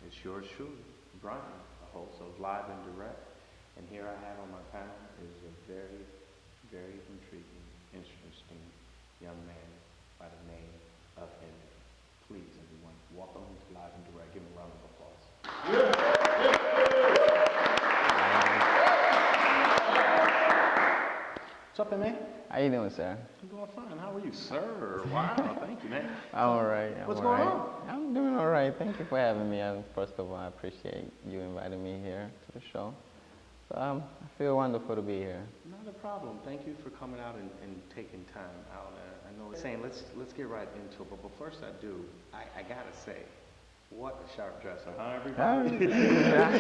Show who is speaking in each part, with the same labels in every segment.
Speaker 1: It's yours truly, Brian, the host of Live and Direct. And here I have on my panel is a very, very intriguing, interesting young man by the name of Aime. Please, everyone, welcome him to Live and Direct. Give him a round of applause. What's up, Aime?
Speaker 2: How you doing, sir?
Speaker 1: I'm doing fine. How are you, sir? Wow, thank you, man.
Speaker 2: I'm all right.
Speaker 1: What's going on?
Speaker 2: I'm doing all right. Thank you for having me. First of all, I appreciate you inviting me here to the show. So, I feel wonderful to be here.
Speaker 1: Not a problem. Thank you for coming out and taking time out. I know it's saying let's get right into it, but first I do, I gotta say, what a sharp dresser, huh, everybody? Wow.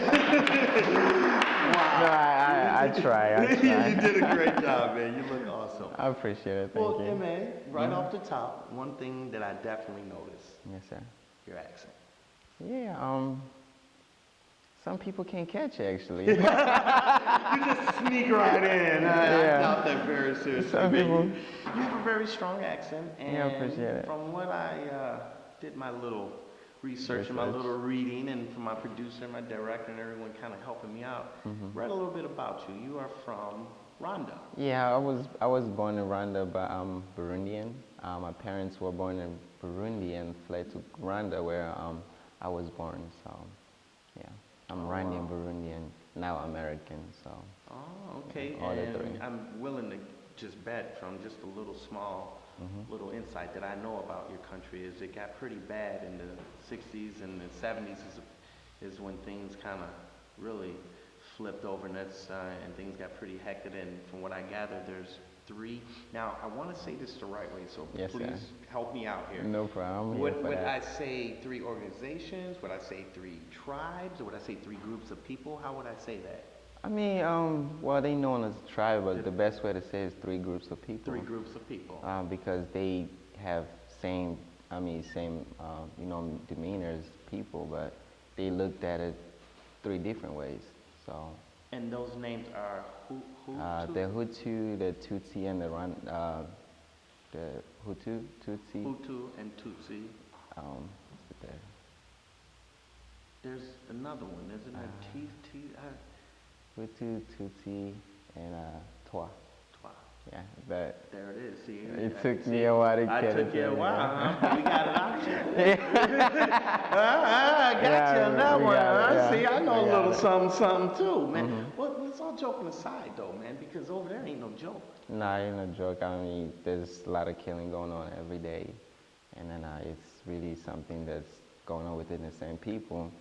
Speaker 2: No, I try.
Speaker 1: You did a great job, man. You look awesome.
Speaker 2: I appreciate it. Thank you.
Speaker 1: Well, man, right off the top, one thing that I definitely noticed,
Speaker 2: Yes, sir.
Speaker 1: your accent.
Speaker 2: Yeah. Some people can't catch it, actually.
Speaker 1: You just sneak right in. I doubt that very seriously.
Speaker 2: Some people.
Speaker 1: You have a very strong accent, and
Speaker 2: Yeah, I appreciate it.
Speaker 1: from what I did my little research and my little reading, and from my producer and my director and everyone kind of helping me out, read a little bit about you. You are from Rwanda.
Speaker 2: Yeah, I was born in Rwanda, but I'm Burundian. My parents were born in Burundi and fled to Rwanda, where I was born. So, yeah, I'm Rwandan, Burundian, now American. So.
Speaker 1: Oh, okay.
Speaker 2: All the three.
Speaker 1: And I'm willing to just bet from just a little small little insight that I know about your country is it got pretty bad in the 60s and the 70s is when things kind of really flipped over and things got pretty hectic. And from what I gather, there's three. Now, I want to say this the right way, so
Speaker 2: Yes,
Speaker 1: please
Speaker 2: sir.
Speaker 1: help me out here.
Speaker 2: No problem.
Speaker 1: Would I say three organizations? Would I say three tribes? Or would I say three groups of people? How would I say that?
Speaker 2: I mean, well, they known as a tribe, but the best way to say is three groups of people.
Speaker 1: Three groups of people.
Speaker 2: Because they have same demeanor as people, but they looked at it three different ways. So.
Speaker 1: And those names are who?
Speaker 2: The Hutu, the Tutsi, and the Hutu, Tutsi.
Speaker 1: Hutu and Tutsi.
Speaker 2: What's it
Speaker 1: There's another one, isn't there?
Speaker 2: Hutu, Tutsi, and Twa.
Speaker 1: Twa.
Speaker 2: Yeah, but
Speaker 1: there it is. See,
Speaker 2: it took me a while to get it.
Speaker 1: I took you a while, huh? But we got it out here. I got you on that one, huh? See, I know a little something too, man. Well, let's all joking aside, though, man, because over there ain't no joke.
Speaker 2: Nah, ain't no joke. I mean, there's a lot of killing going on every day, and then it's really something that's going on within the same people.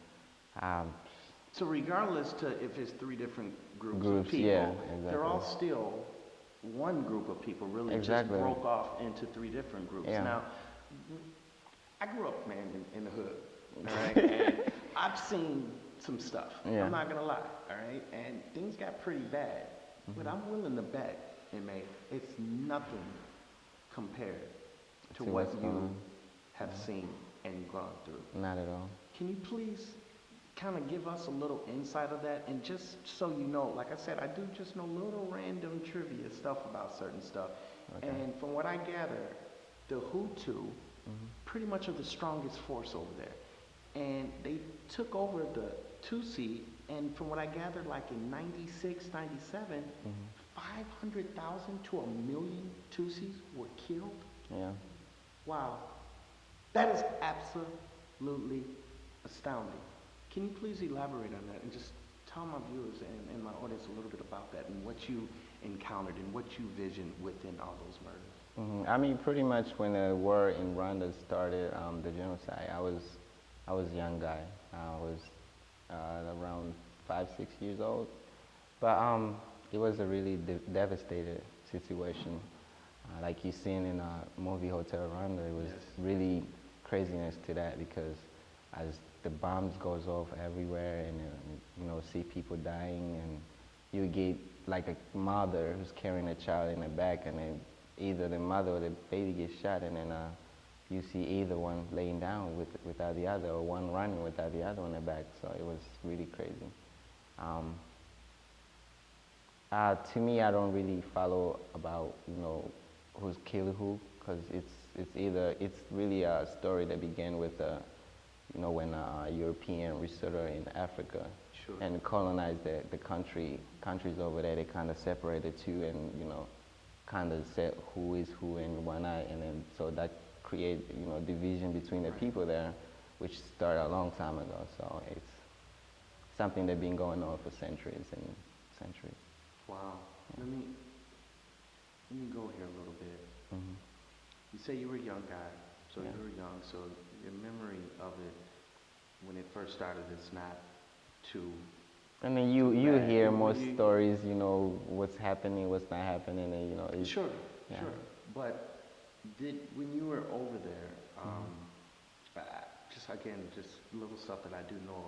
Speaker 1: So regardless to if it's three different groups of people,
Speaker 2: yeah, exactly.
Speaker 1: They're all still one group of people, really just broke off into three different groups.
Speaker 2: Yeah.
Speaker 1: Now, I grew up, man, in the hood, all right? And I've seen some stuff,
Speaker 2: Yeah.
Speaker 1: I'm not gonna lie, all right? And things got pretty bad, but I'm willing to bet, it's nothing compared to what
Speaker 2: what's
Speaker 1: you
Speaker 2: going
Speaker 1: have seen and gone through.
Speaker 2: Not at all.
Speaker 1: Can you please kind of give us a little insight of that? And just so you know, like I said, I do just know little random trivia stuff about certain stuff.
Speaker 2: Okay.
Speaker 1: And from what I gather, the Hutu pretty much are the strongest force over there. And they took over the Tutsi, and from what I gathered, like in 96, 97, 500,000 to 1 million Tutsis were killed.
Speaker 2: Yeah.
Speaker 1: Wow. That is absolutely astounding. Can you please elaborate on that and just tell my viewers and my audience a little bit about that and what you encountered and what you visioned within all those murders?
Speaker 2: I mean, pretty much when the war in Rwanda started, the genocide, I was a young guy. I was around 5, 6 years old. But it was a really devastated situation. Like you seen in a movie Hotel Rwanda, it was really craziness to that, because as the bombs goes off everywhere and see people dying, and you get like a mother who's carrying a child in the back, and then either the mother or the baby gets shot, and then you see either one laying down without the other, or one running without the other on the back. So it was really crazy. To me, I don't really follow about who's killed who, because it's really a story that began with when European resettler in Africa
Speaker 1: Sure.
Speaker 2: and colonized the countries over there. They kind of separated two, and kind of said who is who and whatnot, and then so that create division between the people there, which started a long time ago. So it's something that's been going on for centuries and centuries.
Speaker 1: Wow. Let me go here a little bit.
Speaker 2: Hmm.
Speaker 1: You say you were a young guy, so
Speaker 2: Yeah.
Speaker 1: you were young, so your memory of it when it first started is not too.
Speaker 2: I mean, you
Speaker 1: bad.
Speaker 2: hear more stories, what's happening, what's not happening, and it's,
Speaker 1: Sure,
Speaker 2: yeah.
Speaker 1: sure. But when you were over there, just again, just little stuff that I do know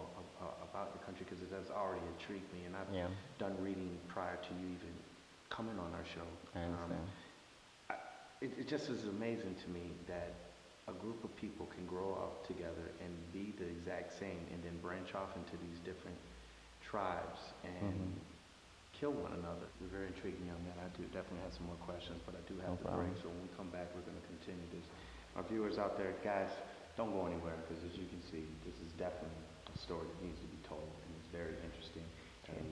Speaker 1: about your country because it has already intrigued me, and I've
Speaker 2: Yeah.
Speaker 1: done reading prior to you even coming on our show.
Speaker 2: I understand.
Speaker 1: It just is amazing to me that a group of people can grow up together and be the exact same, and then branch off into these different tribes and kill one another. You're very intriguing young man. I do definitely have some more questions, but I do have
Speaker 2: No
Speaker 1: to
Speaker 2: problem.
Speaker 1: break. So when we come back, we're going to continue this. Our viewers out there, guys, don't go anywhere because as you can see, this is definitely a story that needs to be told, and it's very interesting. And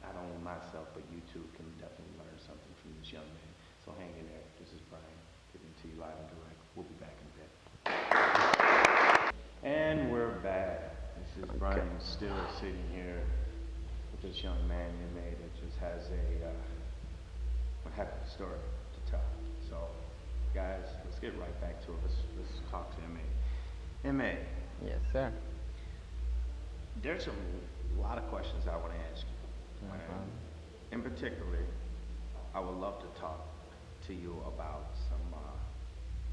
Speaker 1: not only myself, but you too can definitely learn something from this young man. So hang in there. This is Brian giving it to you live and direct. We'll be back in a bit. And we're back. This is Brian still sitting here with this young man Aime that just has a heck of a story to tell. So, guys, let's get right back to it. Let's talk to Aime. Aime,
Speaker 2: Yes, sir.
Speaker 1: there's a lot of questions I want to ask you.
Speaker 2: No
Speaker 1: And
Speaker 2: problem.
Speaker 1: in particular, I would love to talk to you about some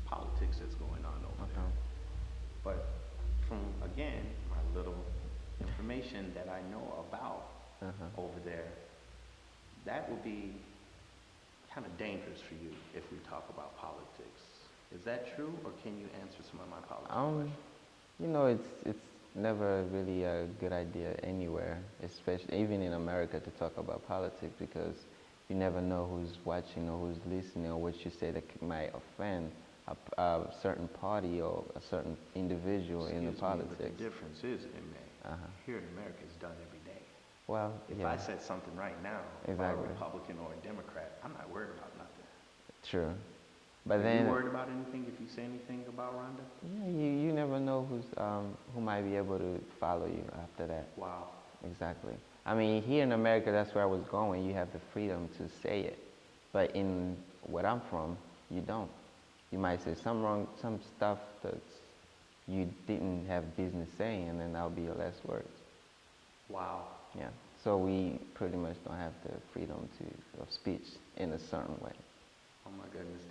Speaker 1: politics that's going on over there.
Speaker 2: Okay.
Speaker 1: But from, again, my little information that I know about over there, that would be kind of dangerous for you if we talk about politics. Is that true, or can you answer some of my politics questions?
Speaker 2: It's never really a good idea anywhere, especially even in America, to talk about politics because you never know who's watching or who's listening or what you say that might offend a certain party or a certain individual in the
Speaker 1: Excuse me,
Speaker 2: politics.
Speaker 1: but the difference is, Aime, here in America, it's done every day.
Speaker 2: Well,
Speaker 1: If
Speaker 2: yeah,
Speaker 1: I said something right now about
Speaker 2: Exactly.
Speaker 1: a Republican or a Democrat, I'm not worried about nothing.
Speaker 2: true. But
Speaker 1: Are
Speaker 2: then,
Speaker 1: you worried about anything if you say anything about Rhonda?
Speaker 2: yeah, you never know who might be able to follow you after that.
Speaker 1: Some
Speaker 2: Exactly. I mean, here in America, that's where I was going. You have the freedom to say it, but in where I'm from, you don't. You might say some stuff that you didn't have business saying, and then that'll be your last words.
Speaker 1: Wow.
Speaker 2: Yeah. So we pretty much don't have the freedom of speech in a certain way.
Speaker 1: Oh my goodness,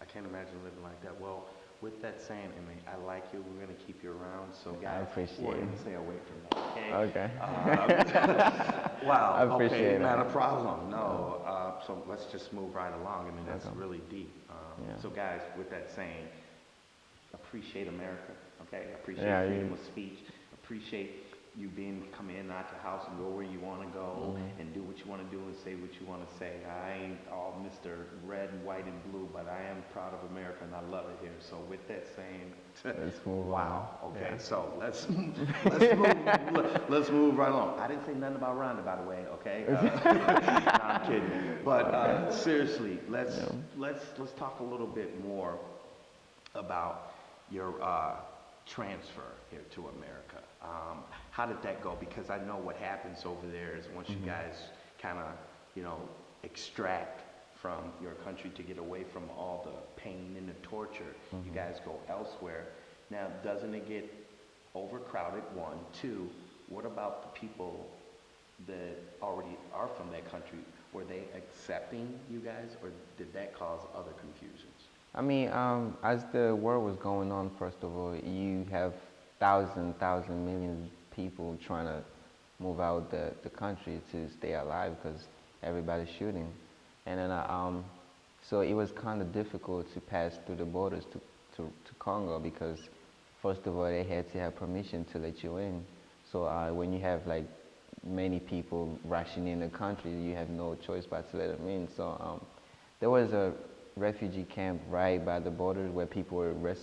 Speaker 1: I can't imagine living like that. Well, with that saying, Aime, I like you. We're going to keep you around. So guys,
Speaker 2: appreciate
Speaker 1: we're
Speaker 2: it.
Speaker 1: going to stay away from that, okay?
Speaker 2: Okay.
Speaker 1: Wow.
Speaker 2: I appreciate
Speaker 1: okay,
Speaker 2: it.
Speaker 1: not a problem. No. So let's just move right along. I mean, that's
Speaker 2: Okay.
Speaker 1: really deep.
Speaker 2: Yeah.
Speaker 1: So guys, with that saying, appreciate America, okay? Appreciate
Speaker 2: Yeah,
Speaker 1: freedom of speech. Appreciate you come in out your house and go where you want to go and do what you want to do and say what you want to say. I ain't all Mr. Red and White and Blue, but I am proud of America and I love it here. So with that saying,
Speaker 2: Let's move
Speaker 1: wow.
Speaker 2: on.
Speaker 1: Okay,
Speaker 2: Yeah.
Speaker 1: so let's move right along. I didn't say nothing about Rhonda, by the way. Okay, no, I'm kidding. But seriously, let's talk a little bit more about your transfer here to America. How did that go? Because I know what happens over there is once you guys kind of, extract from your country to get away from all the pain and the torture, you guys go elsewhere. Now, doesn't it get overcrowded? One, two, what about the people that already are from that country? Were they accepting you guys, or did that cause other confusions?
Speaker 2: I mean, as the war was going on, first of all, you have thousand, millions people trying to move out the country to stay alive because everybody's shooting. And then, so it was kind of difficult to pass through the borders to Congo because, first of all, they had to have permission to let you in. So when you have like many people rushing in the country, you have no choice but to let them in. So there was a refugee camp right by the border where people were were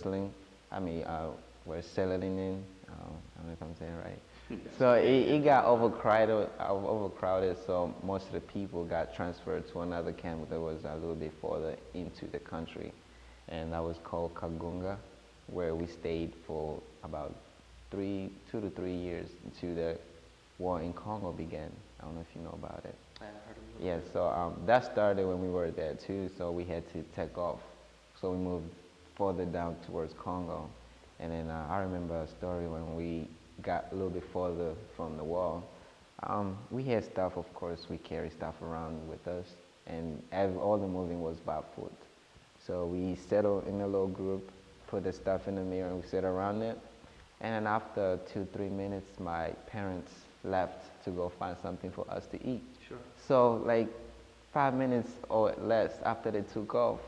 Speaker 2: settling in. I don't know if I'm saying right.
Speaker 1: That's
Speaker 2: So
Speaker 1: okay.
Speaker 2: it got overcrowded, so most of the people got transferred to another camp that was a little bit further into the country, and that was called Kagunga, where we stayed for about 2 to 3 years until the war in Congo began. I don't know if you know about it.
Speaker 1: I heard a little
Speaker 2: Yeah,
Speaker 1: bit.
Speaker 2: so that started when we were there too, so we had to take off. So we moved further down towards Congo. And then I remember a story when we got a little bit further from the wall. We had stuff, of course, we carry stuff around with us, and all the moving was by foot. So we settled in a little group, put the stuff in the mirror, and we sat around it. And then after 2, 3 minutes, my parents left to go find something for us to eat.
Speaker 1: Sure.
Speaker 2: So like 5 minutes or less after they took off,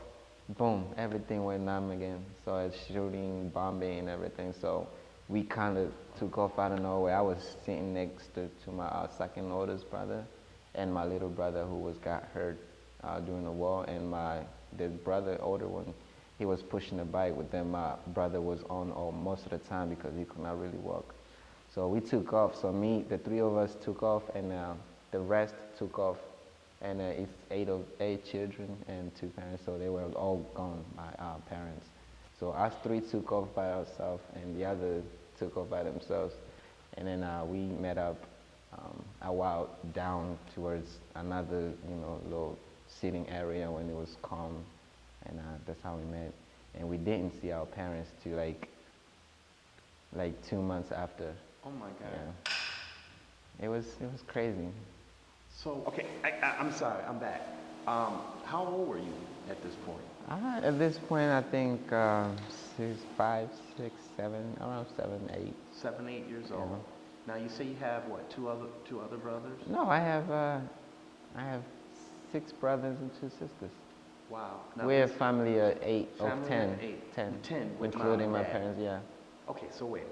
Speaker 2: boom, everything went numb again. So it's shooting, bombing, and everything. So we kind of took off out of nowhere. I was sitting next to my second oldest brother, and my little brother who got hurt during the war, and the brother, older one, he was pushing the bike. With them, my brother was on all most of the time because he could not really walk. So we took off. So the three of us took off, and the rest took off. And it's eight children and 2 parents, so they were all gone by our parents. So us three took off by ourselves, and the other took off by themselves. And then we met up a while down towards another, little sitting area when it was calm, and that's how we met. And we didn't see our parents till like 2 months after.
Speaker 1: Oh my God.
Speaker 2: Yeah. It was crazy.
Speaker 1: So, okay, I'm sorry, I'm back. How old were you at this point?
Speaker 2: At this point, I think 5, 6, 7, around 7, 8.
Speaker 1: 7, 8 years old. Now you say you have what, two other brothers?
Speaker 2: No, I have 6 brothers and 2 sisters.
Speaker 1: Wow.
Speaker 2: We're a family of 8 or
Speaker 1: Family
Speaker 2: 10.
Speaker 1: of eight.
Speaker 2: 10,
Speaker 1: 10 with mom
Speaker 2: including
Speaker 1: and
Speaker 2: my
Speaker 1: dad.
Speaker 2: parents. Yeah.
Speaker 1: Okay, so wait.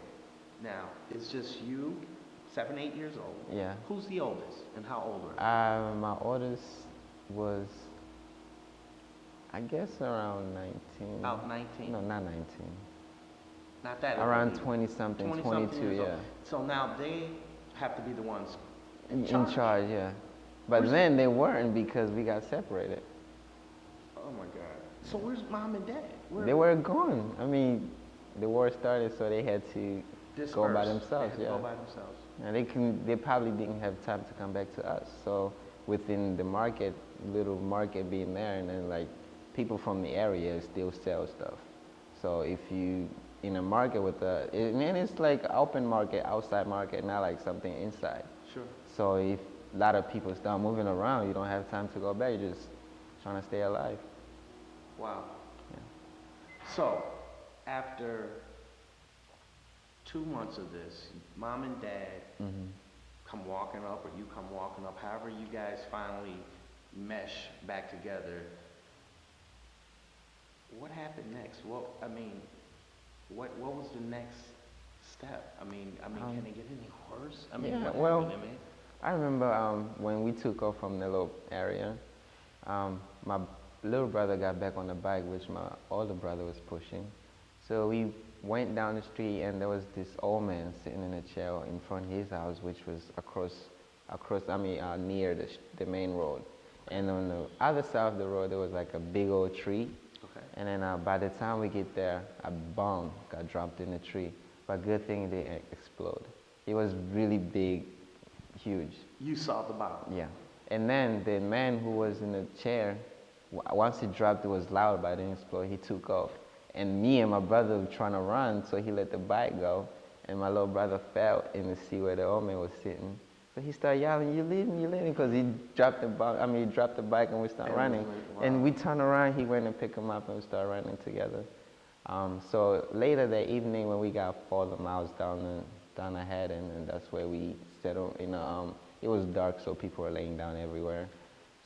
Speaker 1: Now, it's just you, 7, 8 years old.
Speaker 2: Yeah.
Speaker 1: Who's the oldest, and how old are you?
Speaker 2: My oldest was, I guess, around 19.
Speaker 1: About 19?
Speaker 2: No, not 19.
Speaker 1: Not that old.
Speaker 2: Around 20 something, 22,
Speaker 1: years
Speaker 2: yeah.
Speaker 1: old. So now they have to be the ones
Speaker 2: In charge, yeah. But then they weren't because we got separated.
Speaker 1: Oh my God. So where's mom and dad?
Speaker 2: They were gone. I mean, the war started, so they had to go by themselves.
Speaker 1: They had
Speaker 2: Yeah.
Speaker 1: to go by themselves.
Speaker 2: And they probably didn't have time to come back to us. So within the market, little market being there, and then like people from the area still sell stuff. So if you in a market and then it's like open market, outside market, not like something inside.
Speaker 1: Sure.
Speaker 2: So if a lot of people start moving around, you don't have time to go back. You're just trying to stay alive.
Speaker 1: Wow.
Speaker 2: Yeah.
Speaker 1: So after 2 months of this, mom and dad come walking up, or you come walking up, however you guys finally mesh back together. What happened next? What was the next step? Can it get any worse?
Speaker 2: Yeah,
Speaker 1: what
Speaker 2: well,
Speaker 1: happened,
Speaker 2: I remember when we took off from the little area, my little brother got back on the bike, which my older brother was pushing. So we went down the street, and there was this old man sitting in a chair in front of his house, which was near the main road. And on the other side of the road, there was like a big old tree.
Speaker 1: Okay.
Speaker 2: And then by the time we get there, a bomb got dropped in the tree. But good thing it didn't explode. It was really big, huge.
Speaker 1: You saw the bomb.
Speaker 2: Yeah. And then the man who was in the chair, once it dropped, it was loud, but it didn't explode. He took off. And me and my brother were trying to run, so he let the bike go. And my little brother fell in the seat where the old man was sitting. So he started yelling, "You leave me, you leave me," because he dropped the bomb. He dropped the bike, and we started running.
Speaker 1: Wow.
Speaker 2: And we turned around, he went and picked him up, and we started running together. So later that evening, when we got 4 miles down ahead, and that's where we settled. It was dark, so people were laying down everywhere.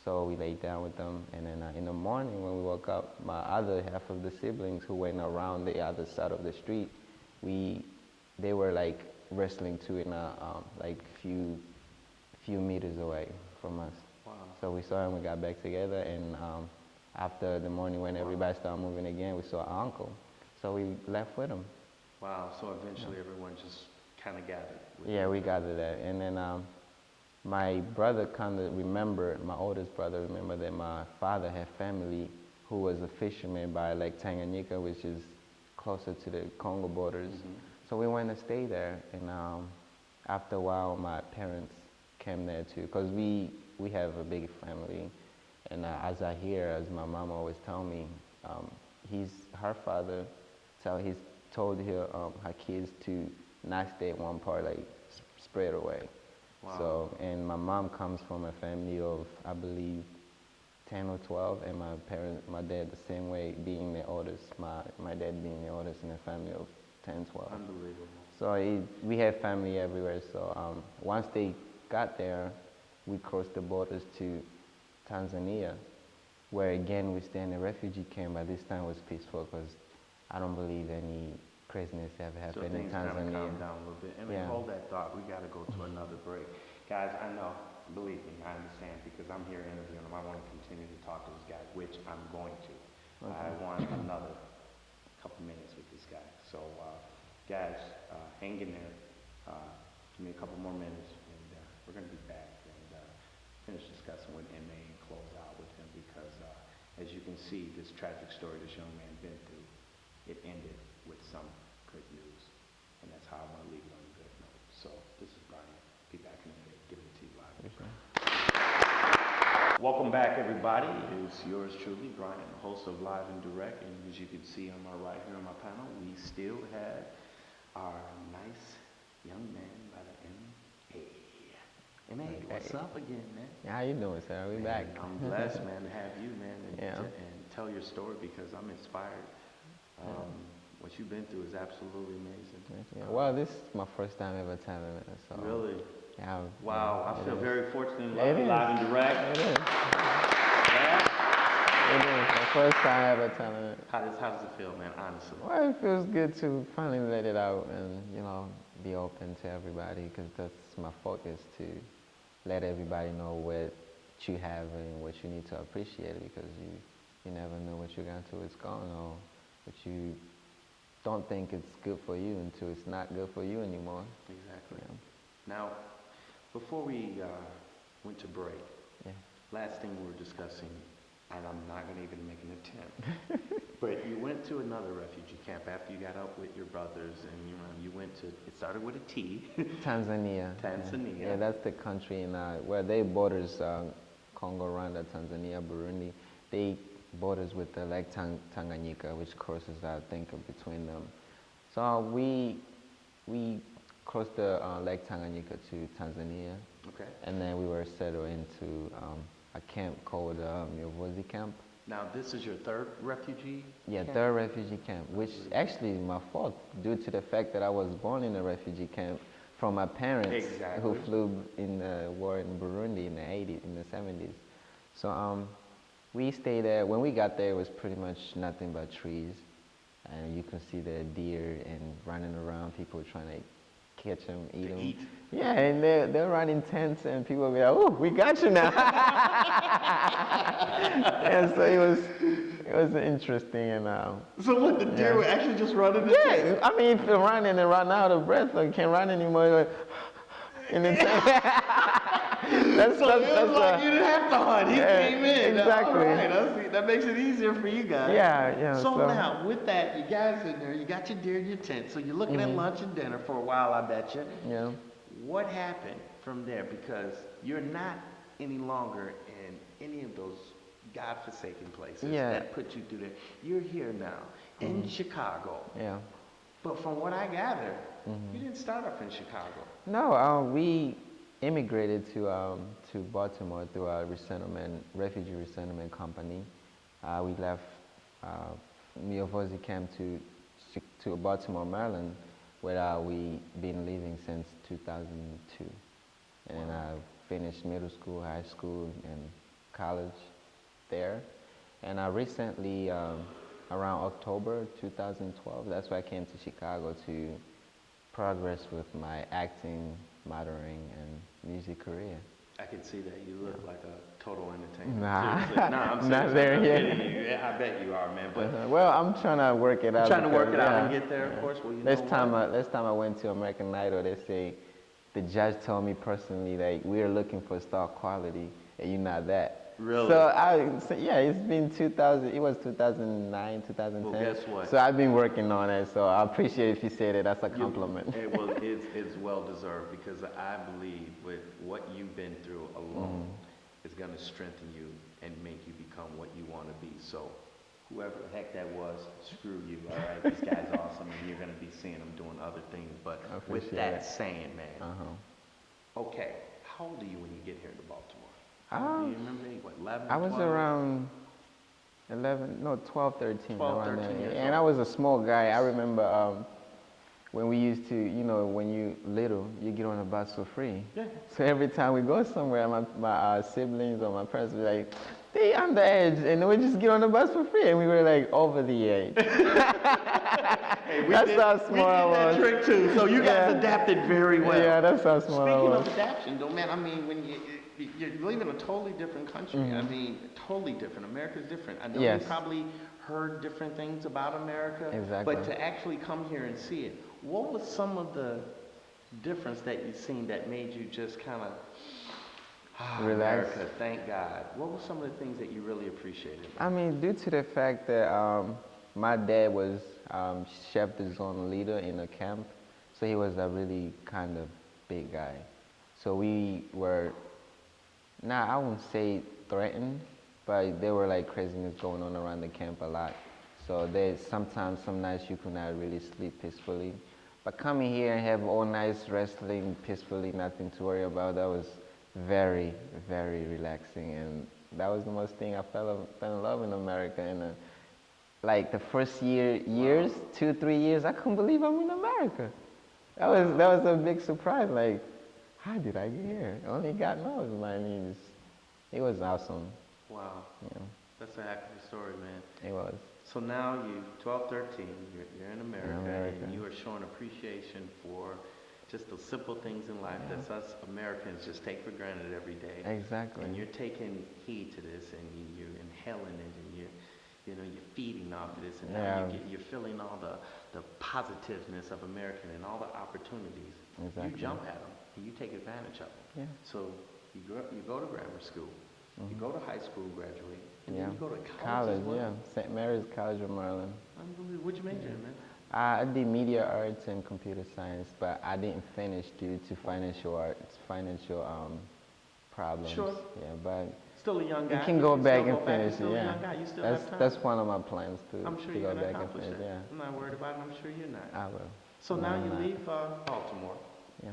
Speaker 2: So we laid down with them, and then in the morning when we woke up, my other half of the siblings who went around the other side of the street, they were like wrestling too in like few meters away from us.
Speaker 1: Wow.
Speaker 2: So we saw him, we got back together, and after the morning when everybody started moving again, we saw our uncle. So we left with him.
Speaker 1: Wow. So eventually everyone just kind of gathered.
Speaker 2: Yeah, we gathered that, and then my brother kind of remembered, my oldest brother remembered that my father had family who was a fisherman by Lake Tanganyika, which is closer to the Congo borders. So we went to stay there, and after a while, my parents came there too, because we have a big family, and as I hear, as my mom always tell me, her father, he's told her kids to not stay at one part, like spread away.
Speaker 1: Wow.
Speaker 2: So, and my mom comes from a family of, I believe, 10 or 12, and my dad the same way, being the oldest, my dad being the oldest in a family of 10, 12.
Speaker 1: Unbelievable.
Speaker 2: So we have family everywhere. So once they got there, we crossed the borders to Tanzania, where again we stay in a refugee camp, but this time was peaceful because I don't believe any craziness ever happened in
Speaker 1: Tanzania. So things kind of
Speaker 2: Tanzania.
Speaker 1: calmed down a little bit. And
Speaker 2: Yeah.
Speaker 1: hold that thought. We got to go to another break. Guys, I know, believe me, I understand because I'm here interviewing them. I want to continue to talk to this guy, which I'm going to.
Speaker 2: Okay.
Speaker 1: I want another couple minutes with this guy. So, guys, hang in there. Give me a couple more minutes, and we're going to be back and finish discussing with Aime and close out with him because, as you can see, this tragic story this young man been through, it ended with some good news, and that's how I want to leave it on a good note. So, this is Brian. Be back in a minute. Give it to you live. Welcome back, everybody. It's yours truly, Brian, host of Live and Direct. And as you can see on my right here on my panel, we still have our nice young man by the name of Aime. Aime, what's up again, man?
Speaker 2: How you doing, sir? We back.
Speaker 1: I'm blessed, man, to have you, man, and,
Speaker 2: Yeah.
Speaker 1: and tell your story because I'm inspired. What you've been through is absolutely amazing.
Speaker 2: Yeah. Well, this is my first time ever telling it. So.
Speaker 1: Really?
Speaker 2: Yeah.
Speaker 1: Wow, I feel very fortunate and
Speaker 2: It
Speaker 1: lucky,
Speaker 2: is.
Speaker 1: Live and Direct.
Speaker 2: It is.
Speaker 1: Yeah.
Speaker 2: It is my first time ever telling it.
Speaker 1: How does it feel, man, honestly?
Speaker 2: Well, it feels good to finally let it out and, be open to everybody because that's my focus, to let everybody know what you have and what you need to appreciate because you never know what you're going to, it's gone, or what you don't think it's good for you until it's not good for you anymore.
Speaker 1: Exactly.
Speaker 2: Yeah.
Speaker 1: Now, before we went to break, last thing we were discussing, and I'm not going to even make an attempt, but you went to another refugee camp after you got out with your brothers, and you went to, it started with a T.
Speaker 2: Tanzania.
Speaker 1: Tanzania.
Speaker 2: Yeah, that's the country in where they borders Congo, Rwanda, Tanzania, Burundi. They borders with the Lake Tanganyika, which crosses, I think, between them. So we crossed the Lake Tanganyika to Tanzania.
Speaker 1: Okay.
Speaker 2: And then we were settled into a camp called Myovozi camp.
Speaker 1: Now, this is your third refugee
Speaker 2: Yeah,
Speaker 1: camp?
Speaker 2: third refugee camp, which actually is my fault due to the fact that I was born in a refugee camp from my parents who flew in the war in Burundi in the 80s, in the 70s. So we stayed there. When we got there, it was pretty much nothing but trees. And you can see the deer and running around, people trying to catch them, eat them.
Speaker 1: Eat.
Speaker 2: Yeah, and they're running tents, and people will be like, "Oh, we got you now." And so it was interesting, and
Speaker 1: So what, the deer were actually just running?
Speaker 2: Yeah, I mean, if you run and run out of breath, or can't run anymore, like, and it's that's
Speaker 1: like you didn't have to hunt. He came in.
Speaker 2: Exactly.
Speaker 1: All right, that makes it easier for you guys.
Speaker 2: Yeah.
Speaker 1: So now, with that, you guys in there, you got your deer in your tent, so you're looking at lunch and dinner for a while, I bet you.
Speaker 2: Yeah.
Speaker 1: What happened from there? Because you're not any longer in any of those godforsaken places that put you through there. You're here now in Chicago.
Speaker 2: Yeah.
Speaker 1: But from what I gather, you didn't start off in Chicago.
Speaker 2: No, we immigrated to Baltimore through a refugee resettlement company. We left Myovozi camp to Baltimore, Maryland, where we been living since 2002. And I finished middle school, high school, and college there. And I recently, around October 2012, that's why I came to Chicago to progress with my acting, modeling, and music career.
Speaker 1: I can see that. You look like a total entertainer.
Speaker 2: Nah,
Speaker 1: Seriously. No, I'm serious.
Speaker 2: not there
Speaker 1: I'm not
Speaker 2: yet.
Speaker 1: kidding you. Yeah, I bet you are, man. But
Speaker 2: Well, I'm trying to work it out.
Speaker 1: trying to work
Speaker 2: because,
Speaker 1: it out and
Speaker 2: yeah,
Speaker 1: get there, of
Speaker 2: yeah.
Speaker 1: course. Well, you know what?
Speaker 2: Last time I went to American Idol, they say the judge told me personally, like, we're looking for star quality, and you're not that.
Speaker 1: Really?
Speaker 2: So yeah, it's been 2000. It was 2009, 2010.
Speaker 1: Well, guess what?
Speaker 2: So I've been working on it. So I appreciate if you say that. That's a compliment.
Speaker 1: Well, it's well deserved because I believe with what you've been through alone is going to strengthen you and make you become what you want to be. So whoever the heck that was, screw you. All right, this guy's awesome, and you're going to be seeing him doing other things. But with that saying, man, okay, how old are you when you get here to Baltimore? Do you remember? What, 11?
Speaker 2: I was
Speaker 1: 12?
Speaker 2: around 12, 13.
Speaker 1: 12,
Speaker 2: around
Speaker 1: 13
Speaker 2: there.
Speaker 1: years
Speaker 2: And I
Speaker 1: old.
Speaker 2: was a small guy. I remember when we used to, when you little, you get on a bus for free.
Speaker 1: Yeah.
Speaker 2: So every time we go somewhere, my siblings or my parents would be like, they underage, and we just get on the bus for free, and we were like over the age.
Speaker 1: Hey,
Speaker 2: That's how small I was.
Speaker 1: We did that trick too. So you guys
Speaker 2: Yeah.
Speaker 1: adapted very well.
Speaker 2: Yeah, that's how small I
Speaker 1: Speaking
Speaker 2: was.
Speaker 1: of adaptation, though, man, I mean, when you're living in a totally different country. I mean, totally different. America's different. I know
Speaker 2: Yes.
Speaker 1: you probably heard different things about America.
Speaker 2: Exactly.
Speaker 1: But to actually come here and see it, what was some of the difference that you've seen that made you just kind of,
Speaker 2: Relax.
Speaker 1: America, thank God. What were some of the things that you really appreciated?
Speaker 2: I mean, due to the fact that my dad was chef de zone leader in a camp, so he was a really kind of big guy. So we were, I wouldn't say threatened, but there were like craziness going on around the camp a lot. So there's sometimes, some nights you could not really sleep peacefully. But coming here and have all nights wrestling peacefully, nothing to worry about, that was very, very relaxing. And that was the most thing I fell in love in America. And like the first years, 2, 3 years, I couldn't believe I'm in America. That was a big surprise. Like, how did I get here? Only God knows. I mean, it was awesome.
Speaker 1: Wow.
Speaker 2: Yeah,
Speaker 1: That's a heck of a story, man.
Speaker 2: it was.
Speaker 1: So now you 12, 13, you're in America, and
Speaker 2: Yeah.
Speaker 1: you are showing appreciation for just the simple things in life that us Americans just take for granted every day.
Speaker 2: Exactly.
Speaker 1: And you're taking heed to this, and you're inhaling it, and you're feeding off of this, and now you're feeling all the positiveness of American and all the opportunities.
Speaker 2: Exactly.
Speaker 1: You jump at them, and you take advantage of them.
Speaker 2: Yeah.
Speaker 1: So you go to grammar school, you go to high school, graduate, and then you go to college.
Speaker 2: College,
Speaker 1: as well.
Speaker 2: yeah. St. Mary's College of Maryland.
Speaker 1: Unbelievable. What'd you major in, man?
Speaker 2: I did media arts and computer science, but I didn't finish due to financial problems.
Speaker 1: Sure.
Speaker 2: Yeah, but
Speaker 1: Still a young guy.
Speaker 2: you can go
Speaker 1: You
Speaker 2: back
Speaker 1: still
Speaker 2: and
Speaker 1: go
Speaker 2: finish it.
Speaker 1: Still a
Speaker 2: Yeah,
Speaker 1: young guy. You still have time.
Speaker 2: that's one of my plans to
Speaker 1: I'm sure
Speaker 2: to
Speaker 1: you're
Speaker 2: go
Speaker 1: gonna
Speaker 2: back and
Speaker 1: accomplish
Speaker 2: finish.
Speaker 1: that.
Speaker 2: Yeah,
Speaker 1: I'm not worried about it. I'm sure you're not.
Speaker 2: I will.
Speaker 1: So
Speaker 2: No,
Speaker 1: now
Speaker 2: I'm
Speaker 1: you
Speaker 2: not.
Speaker 1: leave Baltimore.
Speaker 2: Yeah,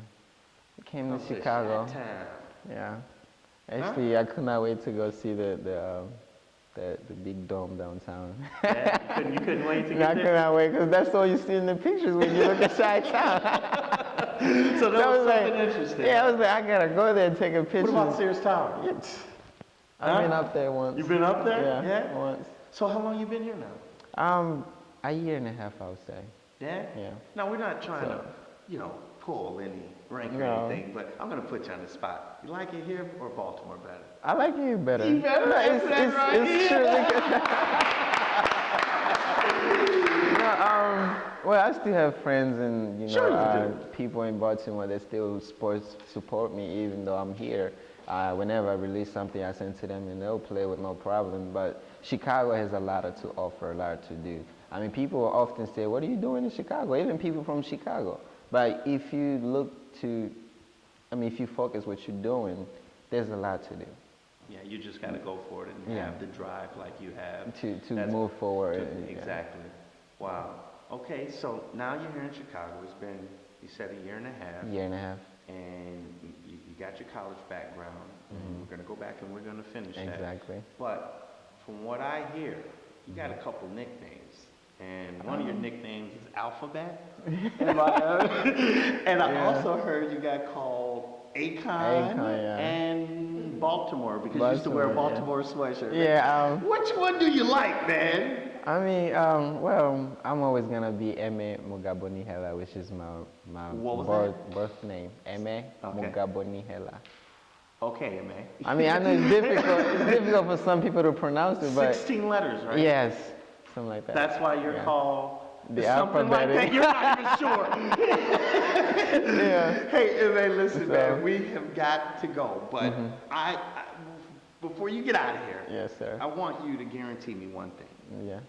Speaker 2: I came
Speaker 1: Come
Speaker 2: to
Speaker 1: to
Speaker 2: Chicago.
Speaker 1: Chi-town.
Speaker 2: Yeah, actually, I could not wait to go see the big dome downtown.
Speaker 1: Yeah? You couldn't wait to
Speaker 2: I
Speaker 1: get
Speaker 2: could
Speaker 1: there?
Speaker 2: not wait because that's all you see in the pictures when you look at Chi-town.
Speaker 1: So that was something
Speaker 2: like,
Speaker 1: interesting.
Speaker 2: yeah, I was like, I gotta go there and take a picture.
Speaker 1: What about Sears Tower?
Speaker 2: I've been up there once.
Speaker 1: You've been up there?
Speaker 2: Yeah, once.
Speaker 1: So how long you been here now?
Speaker 2: A year and a half, I would say.
Speaker 1: Yeah?
Speaker 2: Yeah.
Speaker 1: Now, we're not trying to, pull any rank or
Speaker 2: No.
Speaker 1: anything, but I'm going to put you on the spot. You like it here or Baltimore better?
Speaker 2: I like you better.
Speaker 1: You better?
Speaker 2: No,
Speaker 1: That's right.
Speaker 2: it's true because well, I still have friends and
Speaker 1: Sure you do.
Speaker 2: people in Baltimore that still support me even though I'm here. Whenever I release something, I send to them and they'll play with no problem. But Chicago has a lot to offer, a lot to do. I mean, people often say, "What are you doing in Chicago?" Even people from Chicago. But if you if you focus what you're doing, there's a lot to do.
Speaker 1: Yeah, you just got to go for it and have the drive like you have.
Speaker 2: To move forward.
Speaker 1: Exactly. Wow. Okay, so now you're here in Chicago. It's been, you said, a year and a half.
Speaker 2: Year and a half.
Speaker 1: And you got your college background. And we're going to go back and we're going to finish that.
Speaker 2: Exactly.
Speaker 1: But from what I hear, you got a couple nicknames. And one of your nicknames is Alphabet. And I also heard you got called Aime and Baltimore because you used to wear a Baltimore sweatshirt.
Speaker 2: Yeah.
Speaker 1: Which one do you like, man?
Speaker 2: I mean, well, I'm always gonna be Aime Mugabonihela, which is my
Speaker 1: What was
Speaker 2: birth name. Aime
Speaker 1: Okay.
Speaker 2: Mugabonihela.
Speaker 1: Okay, Aime.
Speaker 2: I mean, I know it's difficult. It's difficult for some people to pronounce it, but
Speaker 1: 16 letters, right?
Speaker 2: yes, something like that.
Speaker 1: That's why you're
Speaker 2: Yeah.
Speaker 1: called
Speaker 2: The
Speaker 1: something like that.
Speaker 2: alphabetic.
Speaker 1: You're not even sure.
Speaker 2: Yeah.
Speaker 1: Hey, Aime, listen,
Speaker 2: So-
Speaker 1: man, we have got to go, but I, before you get out of here,
Speaker 2: Yes, sir.
Speaker 1: I want you to guarantee me one thing.
Speaker 2: Yeah.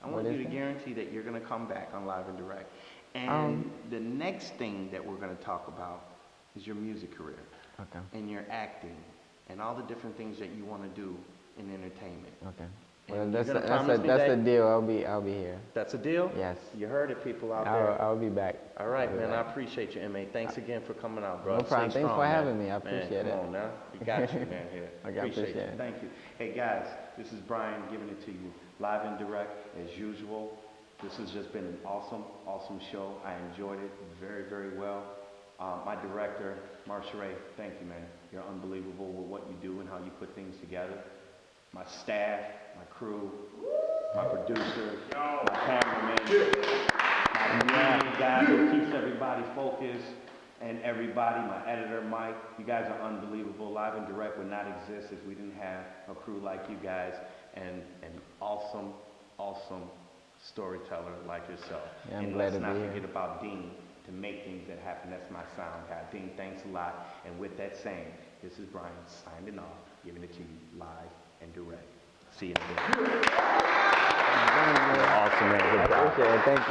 Speaker 1: I want
Speaker 2: What
Speaker 1: you
Speaker 2: is
Speaker 1: to
Speaker 2: that?
Speaker 1: guarantee that you're going to come back on Live and Direct. And the next thing that we're going to talk about is your music career
Speaker 2: Okay.
Speaker 1: and your acting and all the different things that you want to do in entertainment.
Speaker 2: Okay.
Speaker 1: And
Speaker 2: Well,
Speaker 1: you're
Speaker 2: that's
Speaker 1: gonna promise me
Speaker 2: that's the
Speaker 1: that?
Speaker 2: deal. I'll be here.
Speaker 1: That's a deal?
Speaker 2: Yes.
Speaker 1: You heard it, people out there.
Speaker 2: I'll be back.
Speaker 1: All right,
Speaker 2: I'll be
Speaker 1: man. I
Speaker 2: back.
Speaker 1: appreciate you, Aime. Thanks again for coming out, bro.
Speaker 2: No problem.
Speaker 1: Stay
Speaker 2: Thanks
Speaker 1: strong,
Speaker 2: for
Speaker 1: man.
Speaker 2: having me. I
Speaker 1: Man,
Speaker 2: appreciate it.
Speaker 1: Come on now. We got you, man, here.
Speaker 2: Okay, I
Speaker 1: appreciate
Speaker 2: appreciate
Speaker 1: you.
Speaker 2: it.
Speaker 1: Thank you. Hey, guys, this is Brian giving it to you live and direct as usual. This has just been an awesome, awesome show. I enjoyed it very, very well. My director, Marsha Ray, thank you, man. You're unbelievable with what you do and how you put things together. My staff, my crew, my producer, my cameraman, my media guy who keeps everybody focused, and everybody, my editor, Mike. You guys are unbelievable. Live and Direct would not exist if we didn't have a crew like you guys and an awesome, awesome storyteller like yourself.
Speaker 2: Yeah, I'm
Speaker 1: and
Speaker 2: glad
Speaker 1: let's
Speaker 2: to
Speaker 1: not
Speaker 2: be here.
Speaker 1: forget about Dean to make things that happen. That's my sound guy. Dean, thanks a lot. And with that saying, this is Brian signing off, giving it to you live and direct. See you in a bit.
Speaker 2: Awesome, man. Good job. Thank you.